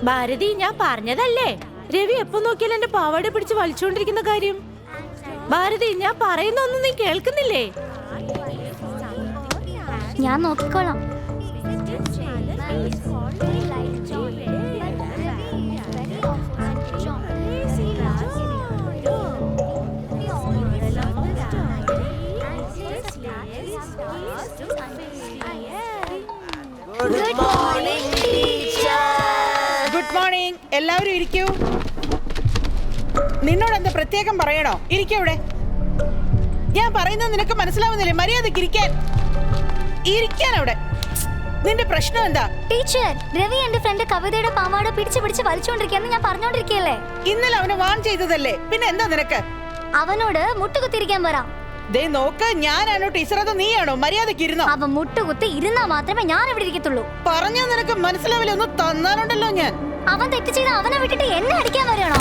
ഭാരതി, ഞാൻ പറഞ്ഞതല്ലേ രവി എപ്പോ നോക്കിയാലും എന്റെ പാവാട പിടിച്ച് വലിച്ചോണ്ടിരിക്കുന്ന കാര്യം. ഭാരതി, ഞാൻ പറയുന്നൊന്നും നീ കേൾക്കുന്നില്ലേ? ഞാൻ നോക്കിക്കോളാം. Good morning. എല്ലാവരും ഇരിക്കൂ. നിന്നോട് എന്താ പ്രത്യേകം പറയണോ? ഇരിക്കവിടെ. ഞാൻ പറയുന്നത് നിനക്ക് മനസ്സിലാവുന്നില്ലേ? മര്യാദക്ക് ഇരിക്കാൻ അവിടെ. നിന്റെ പ്രശ്നം എന്താ? ടീച്ചർ, രവി എന്റെ ഫ്രണ്ട് കവിതയുടെ പാവാട പിടിച്ച് വലിച്ചോണ്ടിരിക്കാന്ന് ഞാൻ പറഞ്ഞോണ്ടിരിക്കല്ലേ. ഇന്നലെ അവനെ വാൺ ചെയ്തതല്ലേ, പിന്നെ എന്താ നിനക്ക്? അവനോട് മുട്ടുകുത്തിരിക്കാൻ പറ. ദേ നോക്ക്, ഞാനാണോ ടീച്ചർ അതോ നീയാണോ? മര്യാദക്ക് ഇരുന്നോ. അവൻ മുട്ടുകുത്തി ഇരുന്നാ മാത്രമേ ഞാൻ ഇവിടെ ഇരിക്കത്തുള്ളൂ. പറഞ്ഞാ നിനക്ക് മനസ്സിലാവില്ല. ഒന്ന് തന്നാലുണ്ടല്ലോ ഞാൻ. അവൻ തെറ്റ് ചെയ്ത് അവനെ വിട്ടിട്ട് എന്നെ അടിക്കാൻ വരികയാണോ?